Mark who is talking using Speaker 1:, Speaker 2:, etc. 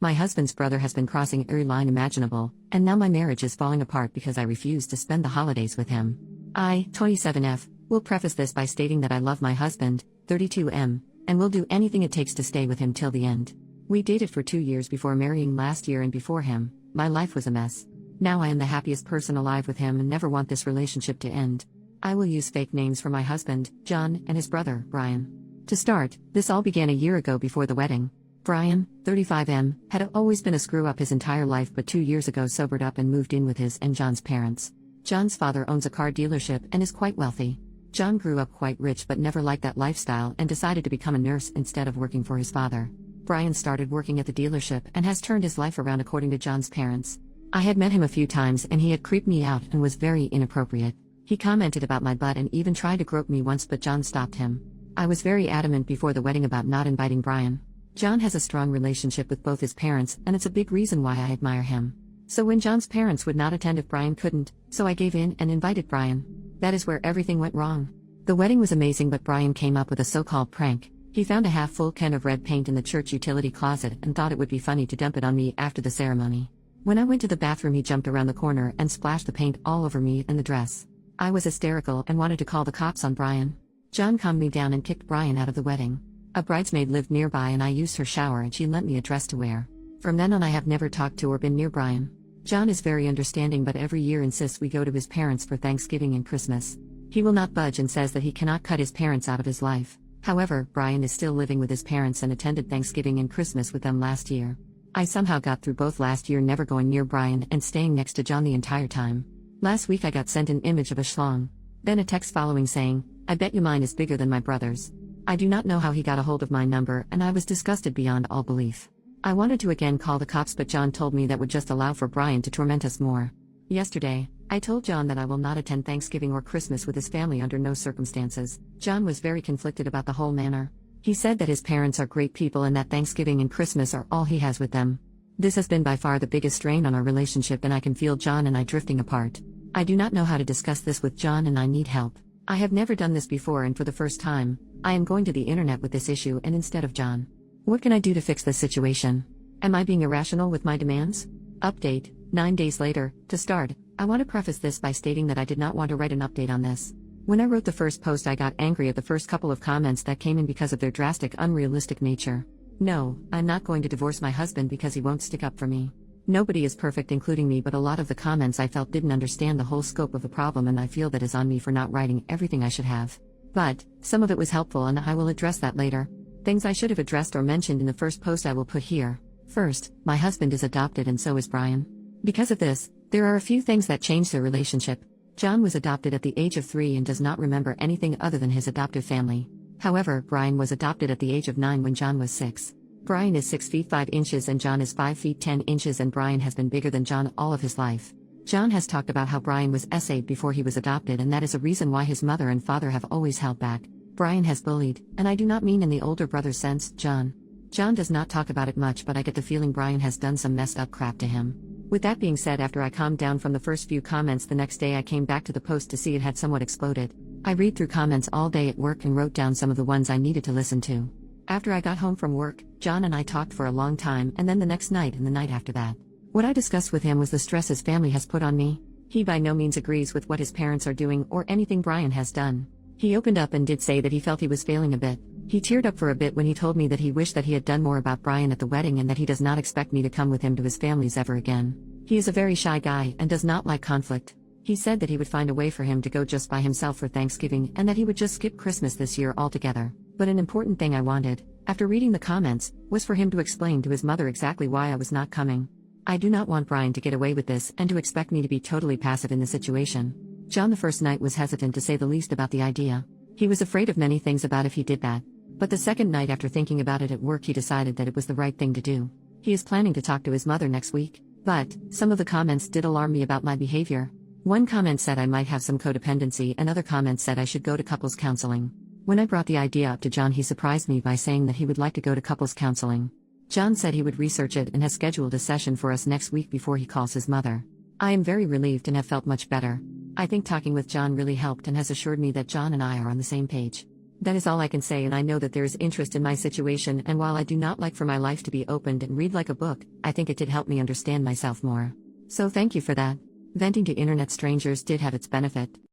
Speaker 1: My husband's brother has been crossing every line imaginable, and now my marriage is falling apart because I refuse to spend the holidays with him. I, 27F, will preface this by stating that I love my husband, 32M, and will do anything it takes to stay with him till the end. We dated for 2 years before marrying last year, and before him, my life was a mess. Now I am the happiest person alive with him and never want this relationship to end. I will use fake names for my husband, John, and his brother, Brian. To start, this all began a year ago before the wedding. Brian, 35M, had always been a screw-up his entire life, but 2 years ago sobered up and moved in with his and John's parents. John's father owns a car dealership and is quite wealthy. John grew up quite rich but never liked that lifestyle and decided to become a nurse instead of working for his father. Brian started working at the dealership and has turned his life around according to John's parents. I had met him a few times and he had creeped me out and was very inappropriate. He commented about my butt and even tried to grope me once, but John stopped him. I was very adamant before the wedding about not inviting Brian. John has a strong relationship with both his parents, and it's a big reason why I admire him. So when John's parents would not attend if Brian couldn't, so I gave in and invited Brian. That is where everything went wrong. The wedding was amazing, but Brian came up with a so-called prank. He found a half-full can of red paint in the church utility closet and thought it would be funny to dump it on me after the ceremony. When I went to the bathroom, he jumped around the corner and splashed the paint all over me and the dress. I was hysterical and wanted to call the cops on Brian. John calmed me down and kicked Brian out of the wedding. A bridesmaid lived nearby and I used her shower and she lent me a dress to wear. From then on I have never talked to or been near Brian. John is very understanding, but every year insists we go to his parents for Thanksgiving and Christmas. He will not budge and says that he cannot cut his parents out of his life. However, Brian is still living with his parents and attended Thanksgiving and Christmas with them last year. I somehow got through both last year, never going near Brian and staying next to John the entire time. Last week I got sent an image of a schlong. Then a text following saying, "I bet you mine is bigger than my brother's." I do not know how he got a hold of my number and I was disgusted beyond all belief. I wanted to again call the cops, but John told me that would just allow for Brian to torment us more. Yesterday, I told John that I will not attend Thanksgiving or Christmas with his family under no circumstances. John was very conflicted about the whole matter. He said that his parents are great people and that Thanksgiving and Christmas are all he has with them. This has been by far the biggest strain on our relationship, and I can feel John and I drifting apart. I do not know how to discuss this with John and I need help. I have never done this before, and for the first time, I am going to the internet with this issue and instead of John. What can I do to fix this situation? Am I being irrational with my demands? Update, 9 days later. To start, I want to preface this by stating that I did not want to write an update on this. When I wrote the first post, I got angry at the first couple of comments that came in because of their drastic, unrealistic nature. No, I'm not going to divorce my husband because he won't stick up for me. Nobody is perfect, including me, but a lot of the comments I felt didn't understand the whole scope of the problem, and I feel that is on me for not writing everything I should have. But some of it was helpful and I will address that later. Things I should have addressed or mentioned in the first post I will put here. First, my husband is adopted and so is Brian. Because of this, there are a few things that changed their relationship. John was adopted at the age of 3 and does not remember anything other than his adoptive family. However, Brian was adopted at the age of 9 when John was 6. Brian is 6 feet 5 inches and John is 5 feet 10 inches, and Brian has been bigger than John all of his life. John has talked about how Brian was SA'd before he was adopted, and that is a reason why his mother and father have always held back. Brian has bullied, and I do not mean in the older brother sense, John. John does not talk about it much, but I get the feeling Brian has done some messed up crap to him. With that being said, after I calmed down from the first few comments the next day, I came back to the post to see it had somewhat exploded. I read through comments all day at work and wrote down some of the ones I needed to listen to. After I got home from work, John and I talked for a long time, and then the next night and the night after that. What I discussed with him was the stress his family has put on me. He by no means agrees with what his parents are doing or anything Brian has done. He opened up and did say that he felt he was failing a bit. He teared up for a bit when he told me that he wished that he had done more about Brian at the wedding and that he does not expect me to come with him to his family's ever again. He is a very shy guy and does not like conflict. He said that he would find a way for him to go just by himself for Thanksgiving and that he would just skip Christmas this year altogether. But an important thing I wanted, after reading the comments, was for him to explain to his mother exactly why I was not coming. I do not want Brian to get away with this and to expect me to be totally passive in the situation. John the first night was hesitant to say the least about the idea. He was afraid of many things about if he did that. But the second night, after thinking about it at work, he decided that it was the right thing to do. He is planning to talk to his mother next week. But some of the comments did alarm me about my behavior. One comment said I might have some codependency, and other comments said I should go to couples counseling. When I brought the idea up to John, he surprised me by saying that he would like to go to couples counseling. John said he would research it and has scheduled a session for us next week before he calls his mother. I am very relieved and have felt much better. I think talking with John really helped and has assured me that John and I are on the same page. That is all I can say, and I know that there is interest in my situation, and while I do not like for my life to be opened and read like a book, I think it did help me understand myself more. So thank you for that. Venting to internet strangers did have its benefit.